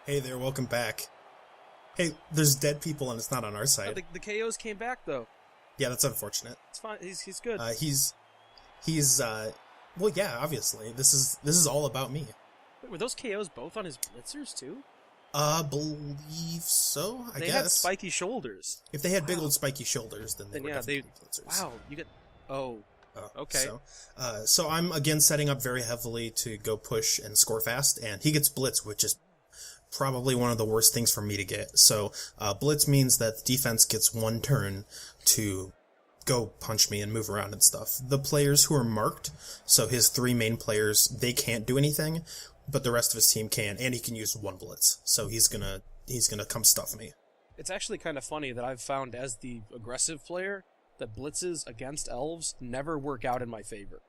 Hey there, welcome back. Hey, there's dead people and it's not on our side. The KOs came back though. Yeah, that's unfortunate. It's fine. He's good. Well, yeah, obviously. This is all about me. Wait, were those KOs both on his blitzers too? Believe so, I They guess. had spiky shoulders. If they had big old spiky shoulders, then they would have big blitzers. Wow, you get. Oh, okay. So I'm again setting up very heavily to go push and score fast, and he gets blitz, which is probably one of the worst things for me to get. So blitz means that the defense gets one turn to go punch me and move around and stuff. The players who are marked, so his three main players, they can't do anything, but the rest of his team can, and he can use one blitz. So he's gonna come stuff me. It's actually kind of funny that I've found as the aggressive player that blitzes against elves never work out in my favor.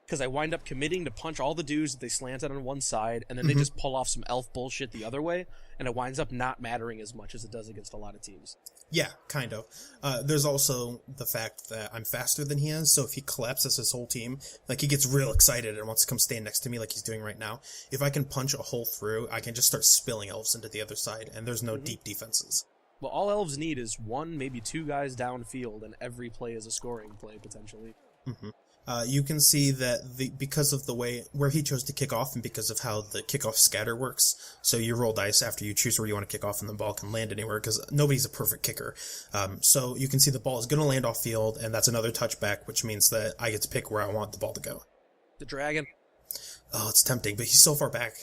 Because I wind up committing to punch all the dudes that they slanted on one side, and then they just pull off some elf bullshit the other way, and it winds up not mattering as much as it does against a lot of teams. Yeah, kind of. There's also the fact that I'm faster than he is, so if he collapses his whole team, like he gets real excited and wants to come stand next to me like he's doing right now, if I can punch a hole through, I can just start spilling elves into the other side, and there's no deep defenses. Well, all elves need is one, maybe two guys downfield, and every play is a scoring play, potentially. You can see that because of the way where he chose to kick off and because of how the kickoff scatter works, so you roll dice after you choose where you want to kick off and the ball can land anywhere because nobody's a perfect kicker. So you can see the ball is going to land off field, and that's another touchback, which means that I get to pick where I want the ball to go. The dragon. Oh, it's tempting, but he's so far back.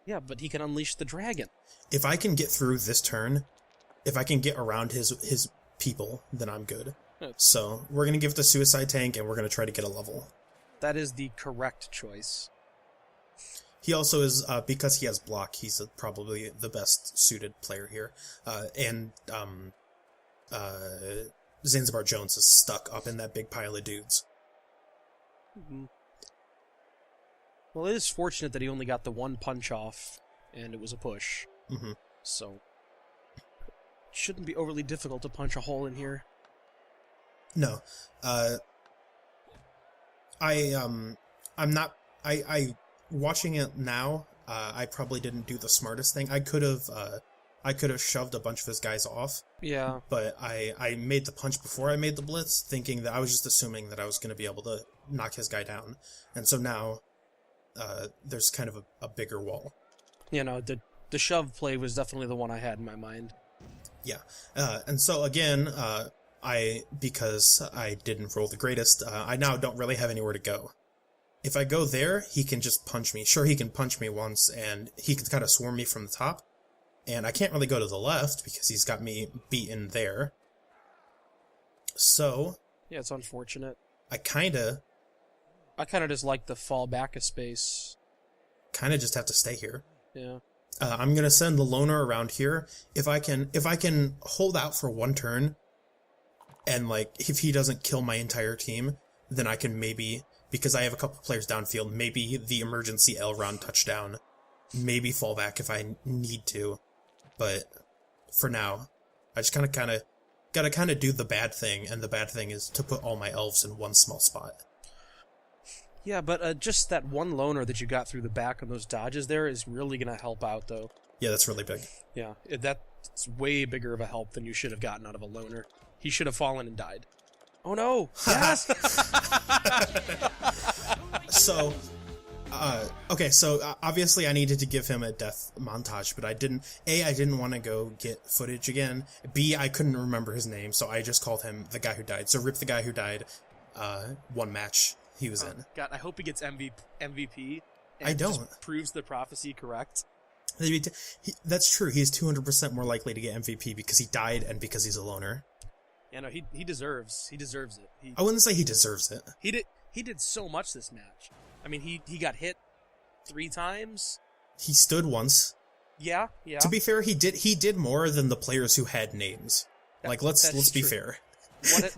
Yeah, but he can unleash the dragon. If I can get through this turn, if I can get around his people, then I'm good. So we're going to give it the suicide tank, and we're going to try to get a level. That is the correct choice. He also is, because he has block, he's probably the best suited player here. Zanzibar Jones is stuck up in that big pile of dudes. Well, it is fortunate that he only got the one punch off, and it was a push. So, it shouldn't be overly difficult to punch a hole in here. No. Watching it now, I probably didn't do the smartest thing. I could have shoved a bunch of his guys off. Yeah. But I made the punch before I made the blitz, thinking that I was just assuming that I was going to be able to knock his guy down. And so now, there's kind of a bigger wall. You know, the shove play was definitely the one I had in my mind. Yeah. And so again, because I didn't roll the greatest, I now don't really have anywhere to go. If I go there, he can just punch me. Sure, he can punch me once, and he can kind of swarm me from the top. And I can't really go to the left, because he's got me beaten there. So... yeah, it's unfortunate. I kind of just like the fall back a space. Kind of just have to stay here. Yeah. I'm going to send the loner around here. If I can hold out for one turn, and, if he doesn't kill my entire team, then I can maybe, because I have a couple players downfield, maybe the emergency Elrond touchdown, maybe fall back if I need to. But for now, I just gotta do the bad thing, and the bad thing is to put all my elves in one small spot. Yeah, but just that one loner that you got through the back on those dodges there is really going to help out, though. Yeah, that's really big. Yeah, that's way bigger of a help than you should have gotten out of a loner. He should have fallen and died. Oh no! Yes! So, obviously I needed to give him a death montage, but I didn't want to go get footage again. B, I couldn't remember his name, so I just called him the guy who died. So Rip the guy who died, one match he was in. God, I hope he gets MVP. I don't. Just proves the prophecy correct. That's true. He's 200% more likely to get MVP because he died and because he's a loner. Yeah, no, he deserves it. I wouldn't say he deserves it. He did so much this match. I mean, he got hit 3 times. He stood once. Yeah. To be fair, he did more than the players who had names. Let's be fair.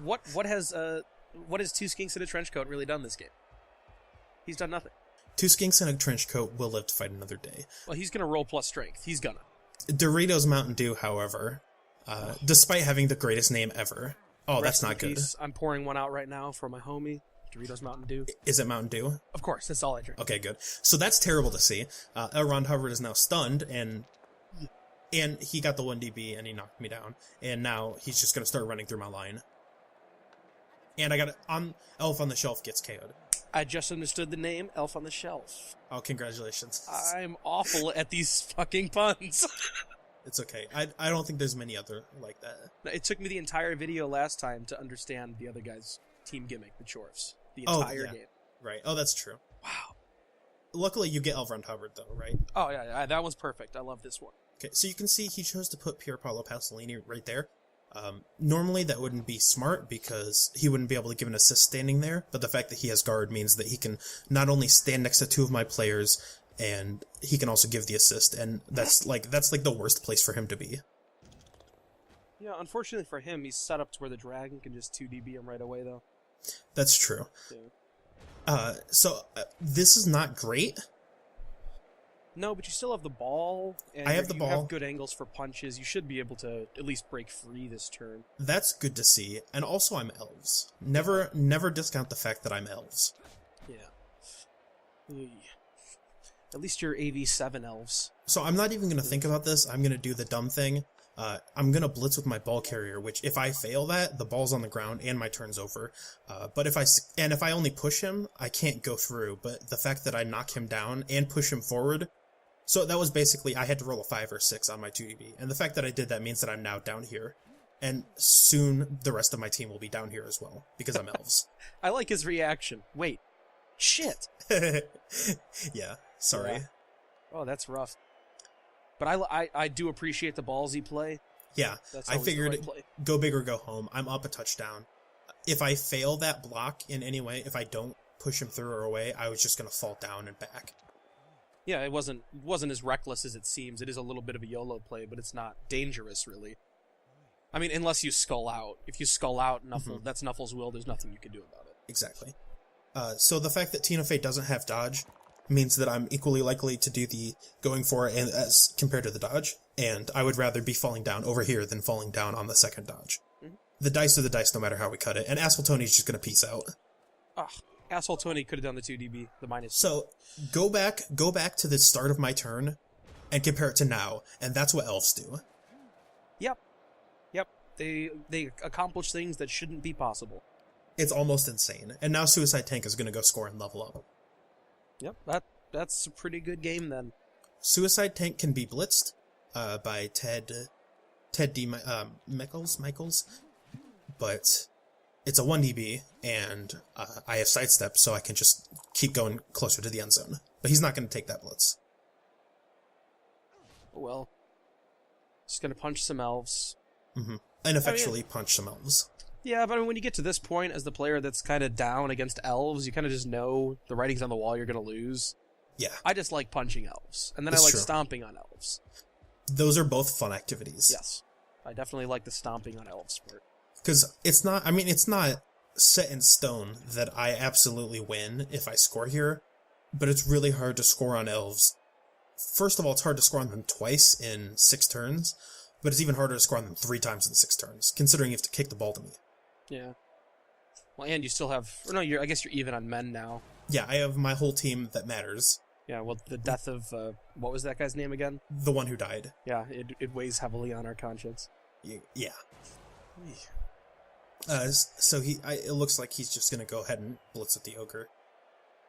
What has Two Skinks in a Trench Coat really done this game? He's done nothing. Two Skinks in a Trench Coat will live to fight another day. Well, he's gonna roll plus strength. He's gonna. Doritos Mountain Dew, however, despite having the greatest name ever. Oh, that's not good. I'm pouring one out right now for my homie. Doritos Mountain Dew. Is it Mountain Dew? Of course, that's all I drink. Okay, good. So that's terrible to see. Elrond Hubbard is now stunned, and he got the 1 DB, and he knocked me down. And now he's just going to start running through my line. And I got it on Elf on the Shelf gets KO'd. I just understood the name Elf on the Shelf. Oh, congratulations. I'm awful at these fucking puns. It's okay. I don't think there's many other like that. It took me the entire video last time to understand the other guy's team gimmick, the Chorfs. The entire game. Right. Oh, that's true. Wow. Luckily, you get Elrond Hubbard, though, right? Oh, yeah, that was perfect. I love this one. Okay, so you can see he chose to put Pier Paolo Pasolini right there. Normally, that wouldn't be smart because he wouldn't be able to give an assist standing there, but the fact that he has guard means that he can not only stand next to two of my players, and he can also give the assist, and that's like the worst place for him to be. Yeah, unfortunately for him, he's set up to where the dragon can just 2DB him right away, though. That's true. Yeah. So this is not great. No, but you still have the ball. And I have the ball. You have good angles for punches. You should be able to at least break free this turn. That's good to see. And also I'm elves. Never discount the fact that I'm elves. Yeah. At least you're AV7 elves. So I'm not even going to think about this. I'm going to do the dumb thing. I'm going to blitz with my ball carrier, which if I fail that, the ball's on the ground and my turn's over. But if I only push him, I can't go through. But the fact that I knock him down and push him forward, so that was basically, I had to roll a 5 or 6 on my 2DB. And the fact that I did that means that I'm now down here. And soon the rest of my team will be down here as well, because I'm elves. I like his reaction. Wait. Shit. Yeah, sorry. Yeah. Oh, that's rough. But I do appreciate the ballsy play. Yeah, That's I figured the right play. Go big or go home. I'm up a touchdown. If I fail that block in any way, if I don't push him through or away, I was just going to fall down and back. Yeah, it wasn't as reckless as it seems. It is a little bit of a YOLO play, but it's not dangerous, really. I mean, unless you skull out. If you skull out, that's Nuffle's will. There's nothing you can do about it. Exactly. So the fact that Tina Fey doesn't have dodge means that I'm equally likely to do the going for it as compared to the dodge, and I would rather be falling down over here than falling down on the second dodge. Mm-hmm. The dice are the dice no matter how we cut it, and Asshole Tony's just going to peace out. Ugh. Asshole Tony could have done the 2DB, the minus. So, go back to the start of my turn, and compare it to now, and that's what elves do. Yep. They accomplish things that shouldn't be possible. It's almost insane. And now Suicide Tank is going to go score and level up. Yep, that's a pretty good game then. Suicide Tank can be blitzed by Ted D. Michaels, but it's a 1DB, and I have sidestep, so I can just keep going closer to the end zone. But he's not going to take that blitz. Well, just going to punch some elves. Mm-hmm. And effectually punch some elves. Yeah, but I mean, when you get to this point as the player that's kind of down against elves, you kind of just know the writing's on the wall, you're going to lose. Yeah. I just like punching elves, and then It's I like true. stomping on elves. Those are both fun activities. Yes. I definitely like the stomping on elves part. Because it's not set in stone that I absolutely win if I score here, but it's really hard to score on elves. First of all, it's hard to score on them twice in 6 turns, but it's even harder to score on them 3 times in 6 turns, considering you have to kick the ball to me. Yeah. Well, and you still have... Or no, I guess you're even on men now. Yeah, I have my whole team that matters. Yeah, well, the death of... what was that guy's name again? The one who died. Yeah, it weighs heavily on our conscience. Yeah. So it looks like he's just gonna go ahead and blitz with the ogre.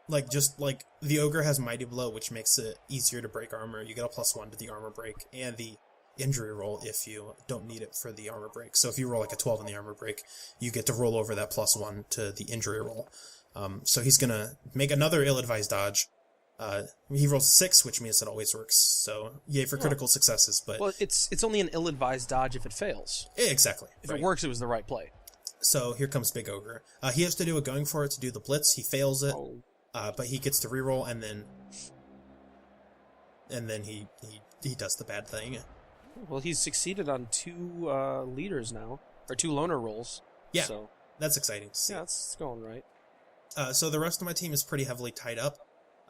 The ogre has Mighty Blow, which makes it easier to break armor. You get a +1 to the armor break, and the injury roll if you don't need it for the armor break. So if you roll like a 12 in the armor break, you get to roll over that +1 to the injury roll. So he's gonna make another ill-advised dodge. He rolls 6, which means it always works. So yay for critical successes. But well, it's only an ill-advised dodge if it fails. Exactly. If it works, it was the right play. So here comes Big Ogre. He has to do a going for it to do the blitz. He fails it, but he gets to reroll, and then he does the bad thing. Well, he's succeeded on 2 leaders now, or 2 loner rolls. Yeah, so that's exciting to see. Yeah, it's going right. So the rest of my team is pretty heavily tied up.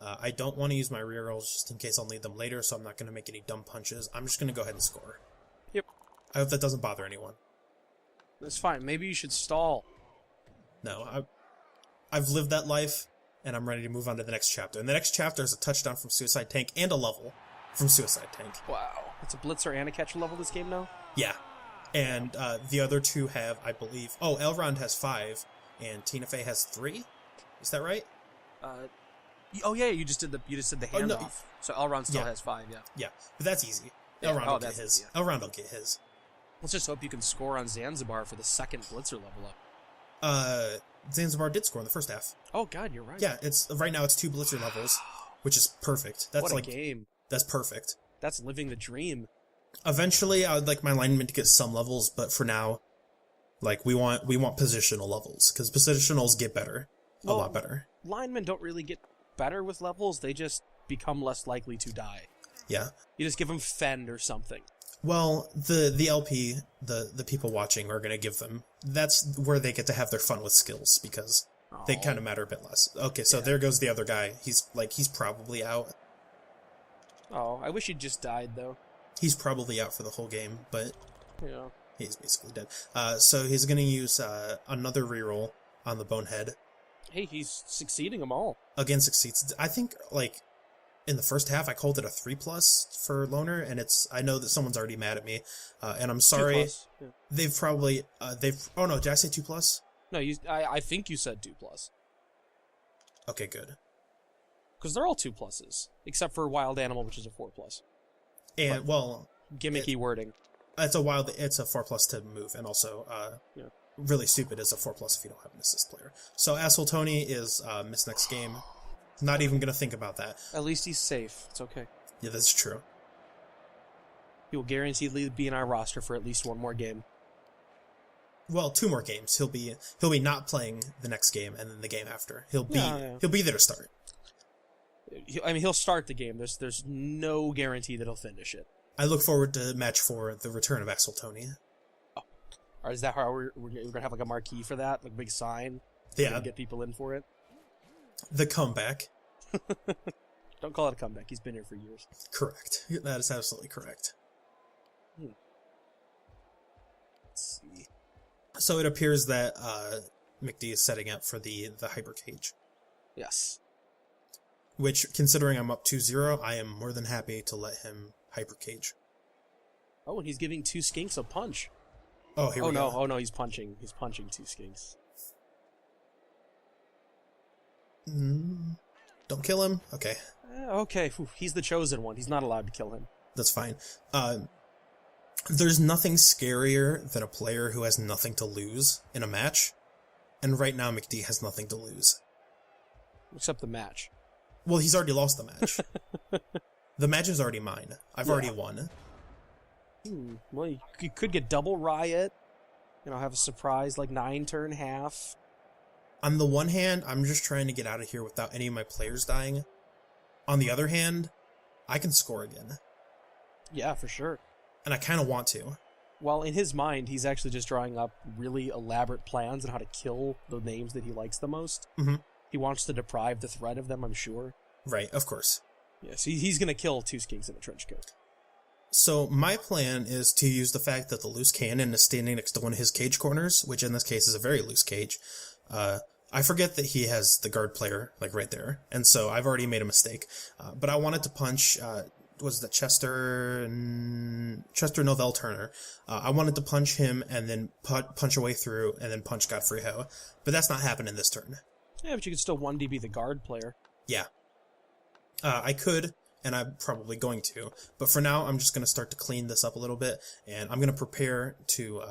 I don't want to use my rerolls just in case I'll need them later, so I'm not going to make any dumb punches. I'm just going to go ahead and score. Yep. I hope that doesn't bother anyone. That's fine. Maybe you should stall. No, I've lived that life, and I'm ready to move on to the next chapter. And the next chapter is a touchdown from Suicide Tank and a level from Suicide Tank. Wow. It's a blitzer and a catcher level this game now? Yeah. And the other two have, I believe... Oh, Elrond has 5, and Tina Fey has 3? Is that right? Oh yeah, you just did the handoff. No. So Elrond still has 5, yeah. Yeah, but that's easy. Yeah. Elrond will get his. Easy, yeah. Elrond will get his. Let's just hope you can score on Zanzibar for the second blitzer level up. Zanzibar did score in the first half. Oh god, you're right. Yeah, right now it's 2 blitzer levels, which is perfect. That's what a game. That's perfect. That's living the dream. Eventually, I would like my linemen to get some levels, but for now, like we want positional levels because positionals get better, a lot better. Linemen don't really get better with levels; they just become less likely to die. Yeah. You just give them fend or something. Well, the LP, the people watching are gonna give them. That's where they get to have their fun with skills because they kind of matter a bit less. Okay, so there goes the other guy. He's probably out. Oh, I wish he'd just died though. He's probably out for the whole game, but yeah, he's basically dead. So he's going to use another reroll on the Bonehead. Hey, he's succeeding them all. Again, succeeds. I think, like, in the first half, I called it a 3+ for Loner, and I know that someone's already mad at me, and I'm sorry. 2+. Yeah. They've probably, oh no, did I say 2+? No, I think you said 2+. Okay, good. Because they're all 2+, except for Wild Animal, which is a 4+. And, well... Gimmicky wording. It's a 4+ to move, and also, really stupid is a 4+ if you don't have an assist player. So, Asshole Tony is, missed next game. Not even gonna think about that. At least he's safe. It's okay. Yeah, that's true. He will guaranteedly be in our roster for at least one more game. Well, 2 more games. He'll be not playing the next game and then the game after. He'll be there to start. He'll start the game. There's no guarantee that he'll finish it. I look forward to match 4, the return of Axel Tony. Oh. Or is that how we're gonna have like a marquee for that, like a big sign? Yeah. Get people in for it. The comeback. Don't call it a comeback. He's been here for years. Correct. That is absolutely correct. Let's see. So it appears that McD is setting up for the hyper cage. Yes. Which, considering I'm up 2-0, I am more than happy to let him hyper cage. Oh, and he's giving 2 skinks a punch. Oh, here we go. Oh no, he's punching 2 skinks. Don't kill him? Okay. Okay, he's the chosen one. He's not allowed to kill him. That's fine. There's nothing scarier than a player who has nothing to lose in a match. And right now, McD has nothing to lose. Except the match. Well, he's already lost the match. The match is already mine. I've already won. Well, you could get double riot. Have a surprise like 9-turn half. On the one hand, I'm just trying to get out of here without any of my players dying. On the other hand, I can score again. Yeah, for sure. And I kind of want to. Well, in his mind, he's actually just drawing up really elaborate plans on how to kill the names that he likes the most. Mm-hmm. He wants to deprive the threat of them, I'm sure. Right, of course. Yes, he's going to kill 2 skinks in a trench coat. So my plan is to use the fact that the loose cannon is standing next to one of his cage corners, which in this case is a very loose cage. I forget that he has the guard player, like, right there. And so I've already made a mistake. But I wanted to punch, was that Chester Novell Turner. I wanted to punch him and then punch a way through and then punch Godfrey Ho. But that's not happening this turn. Yeah, but you could still 1DB the guard player. Yeah. I could, and I'm probably going to. But for now, I'm just going to start to clean this up a little bit. And I'm going to prepare to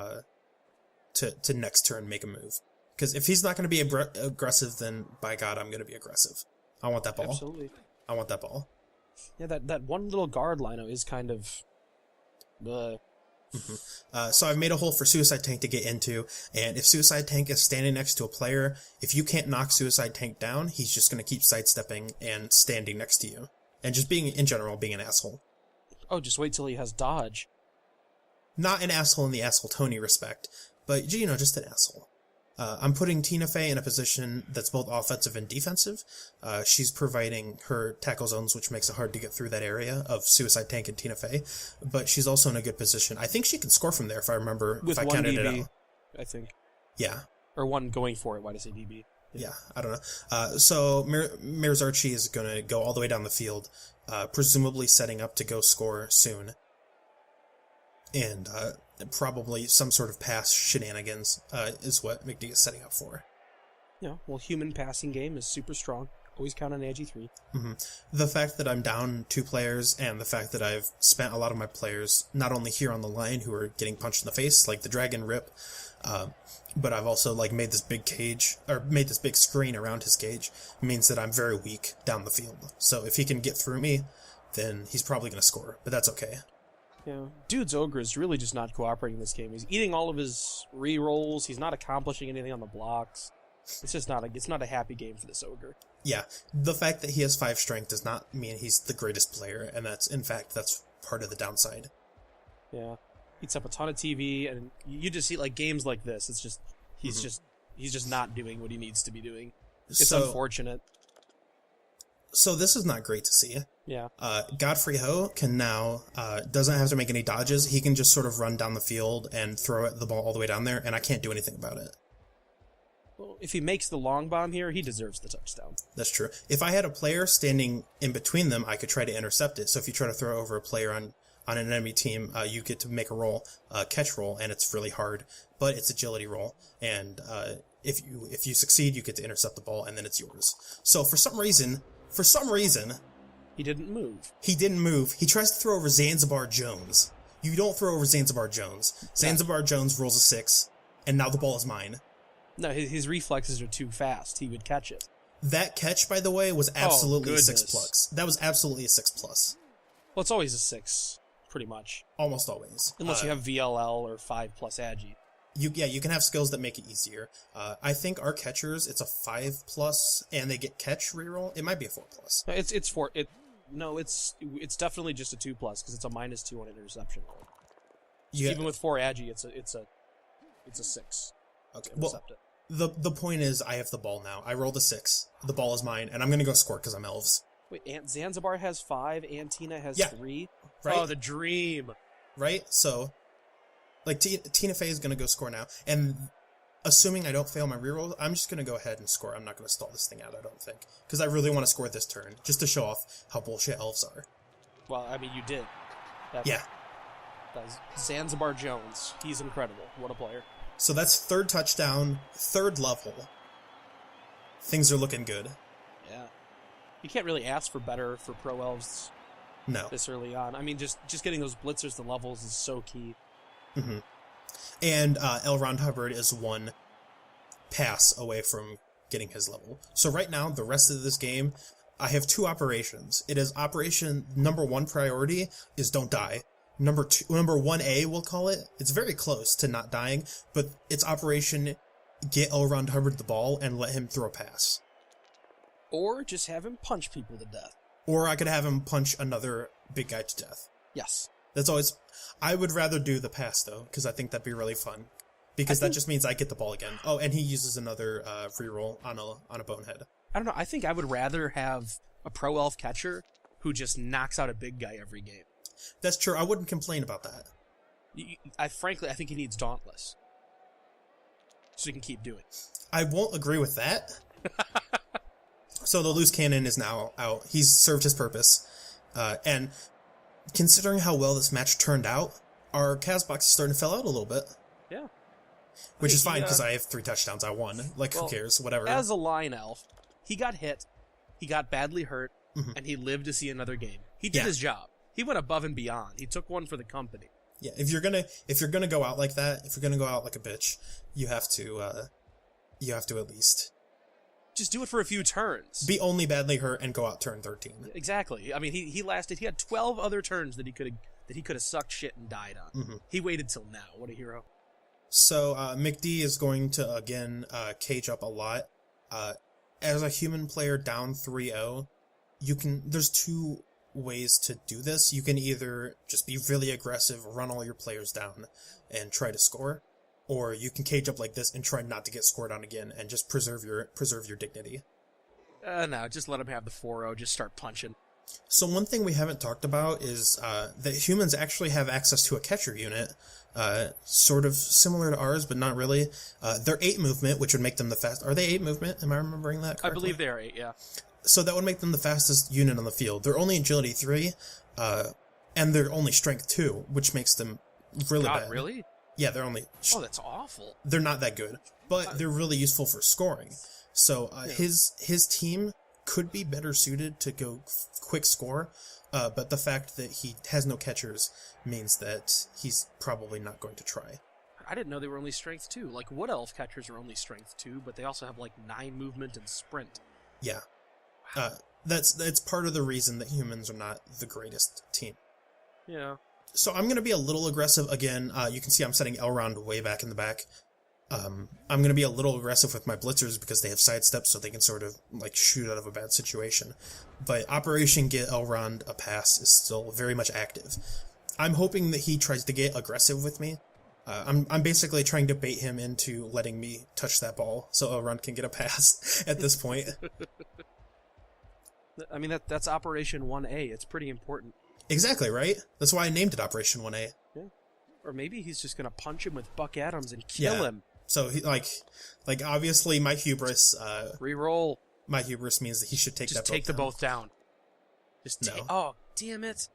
next turn make a move. Because if he's not going to be aggressive, then by God, I'm going to be aggressive. I want that ball. Absolutely. I want that ball. Yeah, that one little guard lino is kind of... So I've made a hole for Suicide Tank to get into, and if Suicide Tank is standing next to a player, if you can't knock Suicide Tank down, he's just going to keep sidestepping and standing next to you. And just being, in general, being an asshole. Oh, just wait till he has dodge. Not an asshole in the Asshole Tony respect, but, just an asshole. I'm putting Tina Fey in a position that's both offensive and defensive. She's providing her tackle zones, which makes it hard to get through that area of Suicide Tank and Tina Fey. But she's also in a good position. I think she can score from there, if I remember. With if I one counted DB, it out. I think. Yeah. Or one going for it. Why did I say DB? Yeah, I don't know. So Mirror's Archie is going to go all the way down the field, presumably setting up to go score soon. And probably some sort of pass shenanigans is what McD is setting up for. Yeah, well, human passing game is super strong. Always count on AG3. Mm-hmm. The fact that I'm down 2 players and the fact that I've spent a lot of my players not only here on the line who are getting punched in the face, like the Dragon Rip, but I've also like made this big screen around his cage, means that I'm very weak down the field. So if he can get through me, then he's probably going to score, but that's okay. Yeah, dude's Ogre is really just not cooperating in this game. He's eating all of his re-rolls. He's not accomplishing anything on the blocks. It's just not a happy game for this Ogre. Yeah, the fact that he has 5 strength does not mean he's the greatest player, and that's part of the downside. Yeah, eats up a ton of TV, and you just see like games like this. It's just he's just not doing what he needs to be doing. It's unfortunate. So this is not great to see. Yeah. Godfrey Ho can now doesn't have to make any dodges. He can just sort of run down the field and throw the ball all the way down there, and I can't do anything about it. Well, if he makes the long bomb here, he deserves the touchdown. That's true. If I had a player standing in between them, I could try to intercept it. So if you try to throw over a player on an enemy team, you get to make a roll, catch roll, and it's really hard, but it's agility roll. And if you succeed, you get to intercept the ball, and then it's yours. So for some reason, he didn't move. He didn't move. He tries to throw over Zanzibar Jones. You don't throw over Zanzibar Jones. Zanzibar Jones rolls a 6, and now the ball is mine. No, his reflexes are too fast. He would catch it. That catch, by the way, was absolutely a goodness. 6+. That was absolutely a 6+. Well, it's always a 6, pretty much. Almost always. Unless you have VLL or 5+ Agi. You can have skills that make it easier. I think our catchers, it's a 5+, and they get catch reroll. It might be a 4+. No, it's 4. It's definitely just a 2+, because it's a -2 on interception roll. Even with 4 Agi, it's a 6. Okay. Well, the point is, I have the ball now. I rolled a 6. The ball is mine, and I'm going to go score because I'm elves. Wait, Zanzibar has 5, Tina has 3? Right? Oh, the dream. Right? So, like, Tina Fey is going to go score now, and assuming I don't fail my reroll, I'm just going to go ahead and score. I'm not going to stall this thing out, I don't think, because I really want to score this turn, just to show off how bullshit elves are. Well, I mean, you did. Yeah. That's Zanzibar Jones. He's incredible. What a player. So that's 3rd touchdown, 3rd level. Things are looking good. Yeah. You can't really ask for better for pro elves this early on. I mean, just getting those blitzers to levels is so key. Mm-hmm. And Elrond Hubbard is 1 pass away from getting his level. So right now, the rest of this game, I have 2 operations. It is operation number 1 priority is don't die. Number 1A, we'll call it. It's very close to not dying, but it's operation get Elrond Hubbard the ball and let him throw a pass. Or just have him punch people to death. Or I could have him punch another big guy to death. Yes. That's always... I would rather do the pass, though, because I think that'd be really fun. Because that just means I get the ball again. Oh, and he uses another reroll on a bonehead. I don't know. I think I would rather have a pro elf catcher who just knocks out a big guy every game. That's true. I wouldn't complain about that. Frankly, I think he needs Dauntless. So he can keep doing. I won't agree with that. So the loose cannon is now out. He's served his purpose. And considering how well this match turned out, our Casbox is starting to fill out a little bit. Yeah. Which is fine, because I have 3 touchdowns. I won. Who cares? Whatever. As a line elf, he got hit, he got badly hurt, and he lived to see another game. He did his job. He went above and beyond. He took one for the company. Yeah, if you're gonna go out like that, if you're gonna go out like a bitch, you have to at least just do it for a few turns. Be only badly hurt and go out turn 13. Exactly. I mean, he had 12 other turns that he could have sucked shit and died on. Mm-hmm. He waited till now. What a hero. So McD is going to again cage up a lot. As a human player down 3-0, there's 2 ways to do this. You can either just be really aggressive, run all your players down, and try to score, or you can cage up like this and try not to get scored on again and just preserve your dignity. No, just let him have the 4-0. Just start punching. So one thing we haven't talked about is that humans actually have access to a catcher unit. sort of similar to ours, but not really. They're 8 movement, which would make them the fast. Are they 8 movement? Am I remembering that correctly? I believe they are 8, yeah. So that would make them the fastest unit on the field. They're only agility 3, and they're only strength 2, which makes them really bad. Really? Yeah, they're only... Oh, that's awful. They're not that good, but they're really useful for scoring. So his team could be better suited to go quick score, but the fact that he has no catchers means that he's probably not going to try. I didn't know they were only strength 2. Like, Wood Elf catchers are only strength 2, but they also have, like, 9 movement and sprint. Yeah. That's part of the reason that humans are not the greatest team. Yeah. So I'm going to be a little aggressive again. You can see I'm setting Elrond way back in the back. I'm going to be a little aggressive with my blitzers because they have sidesteps, so they can sort of like shoot out of a bad situation. But Operation Get Elrond a Pass is still very much active. I'm hoping that he tries to get aggressive with me. I'm basically trying to bait him into letting me touch that ball so Elrond can get a pass at this point. I mean, that's Operation 1A. It's pretty important. Exactly, right? That's why I named it Operation 1A. Yeah. Or maybe he's just going to punch him with Buck Adams and kill him. So, he, like obviously my hubris... Reroll. My hubris means that he should take just that both down. Just take the both down. Just Oh, damn it.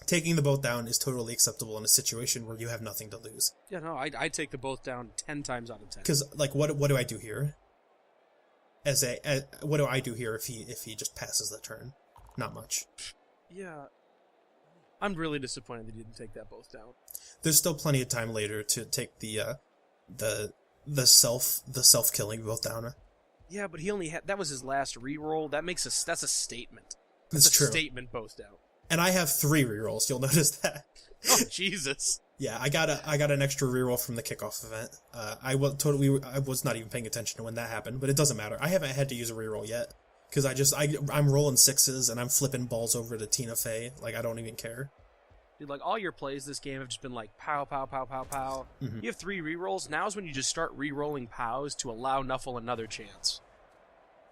Taking the both down is totally acceptable in a situation where you have nothing to lose. Yeah, no, I'd take the both down 10 times out of 10. Because, like, what do I do here? What do I do here if he just passes the turn? Not much. Yeah. I'm really disappointed that he didn't take that both down. There's still plenty of time later to take the self-killing both down. Yeah, but he only had... That was his last reroll. That's a statement. That's true. A statement both down. And I have 3 rerolls. You'll notice that. Oh, Jesus. Yeah, I got an extra reroll from the kickoff event. I was not even paying attention to when that happened, but it doesn't matter. I haven't had to use a reroll yet because I'm rolling 6s and I'm flipping balls over to Tina Fey. Like, I don't even care. Dude, like, all your plays this game have just been like pow, pow, pow, pow, pow. Mm-hmm. You have 3 rerolls. Now's when you just start rerolling pows to allow Nuffle another chance.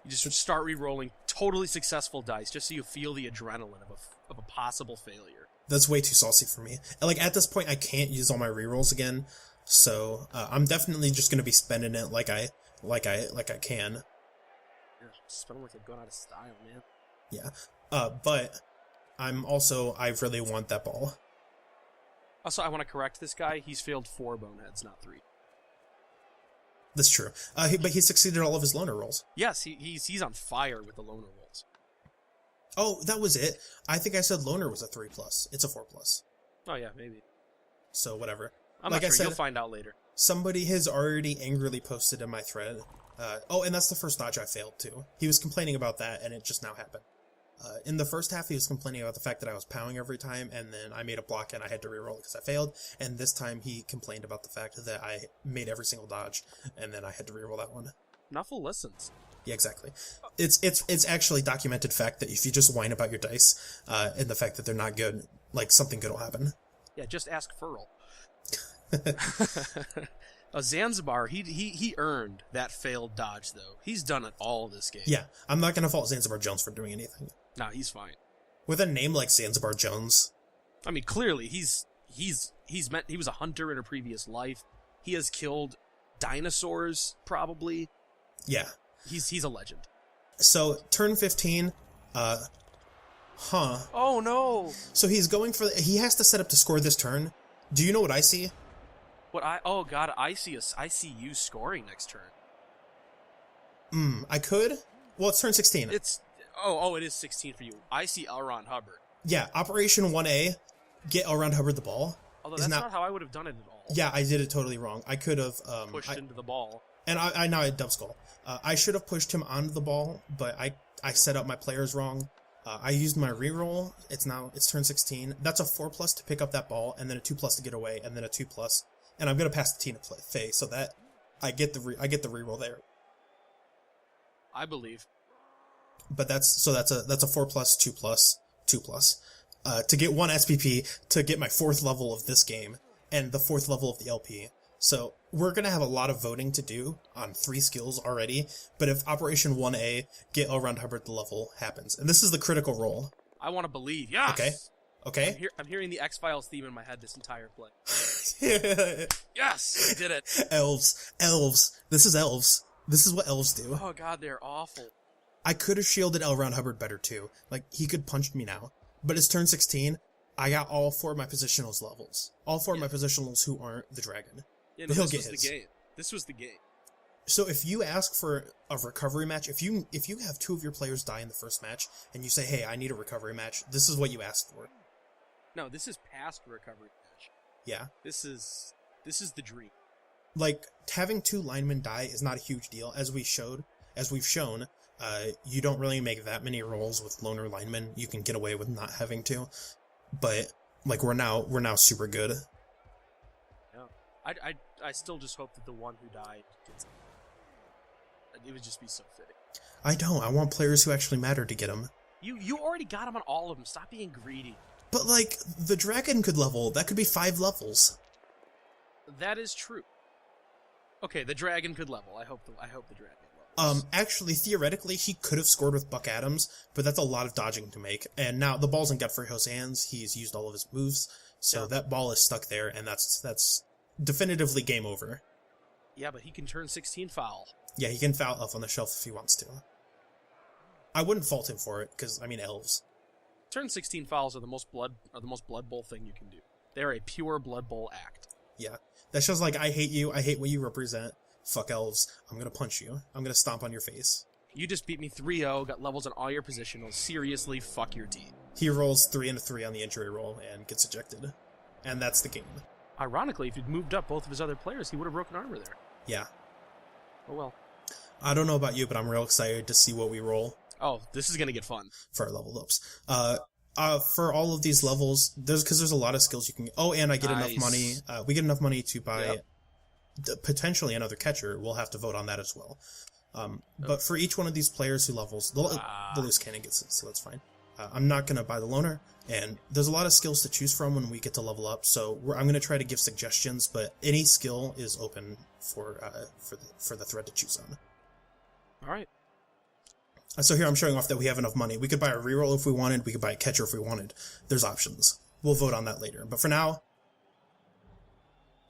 You just start rerolling totally successful dice just so you feel the adrenaline of a possible failure. That's way too saucy for me. Like, at this point, I can't use all my rerolls again, so I'm definitely just gonna be spending it like I can. Yeah, spend them like they're going out of style, man. Yeah. But I really want that ball. Also, I want to correct this guy. He's failed 4 boneheads, not 3. That's true. But he succeeded all of his loner rolls. Yes, he's on fire with the loner rolls. Oh, that was it. I think I said loner was a 3+. It's a 4+. Oh yeah, maybe. So whatever. I'm not sure. You'll find out later. Somebody has already angrily posted in my thread. And that's the first dodge I failed too. He was complaining about that, and it just now happened. In the first half, he was complaining about the fact that I was powing every time, and then I made a block and I had to reroll because I failed. And this time, he complained about the fact that I made every single dodge, and then I had to reroll that one. Nuffle listens. Yeah, exactly. It's actually documented fact that if you just whine about your dice, and the fact that they're not good, like, something good will happen. Yeah, just ask Furl. Zanzibar, he earned that failed dodge, though. He's done it all this game. Yeah, I'm not going to fault Zanzibar Jones for doing anything. Nah, he's fine. With a name like Zanzibar Jones. I mean, clearly, he was a hunter in a previous life. He has killed dinosaurs, probably. Yeah. He's a legend. So, turn 15, Oh, no! So he's going for... He has to set up to score this turn. Do you know what I see? Oh god, I see you scoring next turn. I could? Well, it's turn 16. It is 16 for you. I see Elron Hubbard. Yeah, Operation 1A, get Elron Hubbard the ball. Although that's not how I would have done it at all. Yeah, I did it totally wrong. I could have... pushed into the ball. And I now I dub skull. I should have pushed him onto the ball, but I set up my players wrong. I used my reroll. It's turn 16. That's a 4+ to pick up that ball, and then a 2+ to get away, and then a 2+. And I'm gonna pass the Tina Fey, so that I get the reroll there. I believe. But that's a 4+, 2+, 2+. To get 1 SPP to get my 4th level of this game and the 4th level of the LP. So we're gonna have a lot of voting to do on 3 skills already. But if Operation 1A, get Elrond Hubbard the level happens, and this is the critical role. I want to believe. Yes. Okay. Okay? I'm hearing the X-Files theme in my head this entire play. Elves. Yes! I did it! Elves. This is elves. This is what elves do. Oh god, they're awful. I could have shielded L. Ron Hubbard better too. Like, he could punch me now. But it's turn 16. I got all 4 of my positionals levels. All 4 of my positionals who aren't the dragon. Yeah, But no, he'll this get was his. the game. This was the game. So if you ask for a recovery match, if you have 2 of your players die in the first match, and you say, hey, I need a recovery match, this is what you ask for. No, this is past recovery match. Yeah. This is the dream. Like, having 2 linemen die is not a huge deal, as we've shown. You don't really make that many rolls with loner linemen. You can get away with not having to. But, like, we're now super good. Yeah. I still just hope that the one who died gets it. It would just be so fitting. I don't. I want players who actually matter to get them. You already got him on all of them. Stop being greedy. But, like, the dragon could level. That could be 5 levels. That is true. Okay, the dragon could level. I hope the dragon levels. Actually, theoretically, he could have scored with Buck Adams, but that's a lot of dodging to make. And now the ball's in Godfrey's hands. He's used all of his moves, so that ball is stuck there, and that's definitively game over. Yeah, but he can turn 16 foul. Yeah, he can foul Elf on the shelf if he wants to. I wouldn't fault him for it, because, I mean, elves. Turn 16 fouls are the most Blood Bowl thing you can do. They're a pure Blood Bowl act. Yeah. That's just like, I hate you, I hate what you represent. Fuck elves. I'm gonna punch you. I'm gonna stomp on your face. You just beat me 3-0, got levels on all your positionals. Seriously, fuck your team. He rolls 3 and a 3 on the injury roll and gets ejected. And that's the game. Ironically, if he'd moved up both of his other players, he would have broken armor there. Yeah. Oh well. I don't know about you, but I'm real excited to see what we roll. Oh, this is gonna get fun. For our level ups. For all of these levels, there's a lot of skills you can. Oh, and I get enough money. We get enough money to buy potentially another catcher. We'll have to vote on that as well. But for each one of these players who levels, the loose cannon gets it, so that's fine. I'm not gonna buy the loner, and there's a lot of skills to choose from when we get to level up. So I'm gonna try to give suggestions, but any skill is open for the thread to choose on. All right. So here I'm showing off that we have enough money. We could buy a reroll if we wanted. We could buy a catcher if we wanted. There's options. We'll vote on that later. But for now...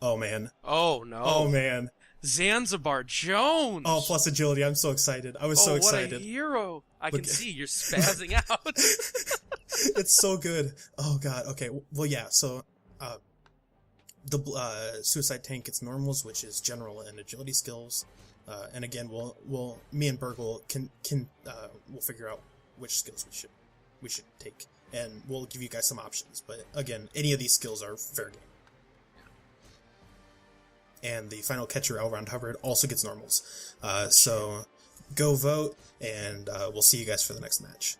Oh, man. Oh, no. Oh, man. Zanzibar Jones! Oh, plus agility. I'm so excited. I was so excited. What a hero! I can see you're spazzing out. It's so good. Oh, God. Okay. Well, yeah. So, the Suicide Tank gets normals, which is general and agility skills. And again, me and Burgle we'll figure out which skills we should take, and we'll give you guys some options. But again, any of these skills are fair game. And the final catcher, L. Ron Hubbard, also gets normals. So go vote, and we'll see you guys for the next match.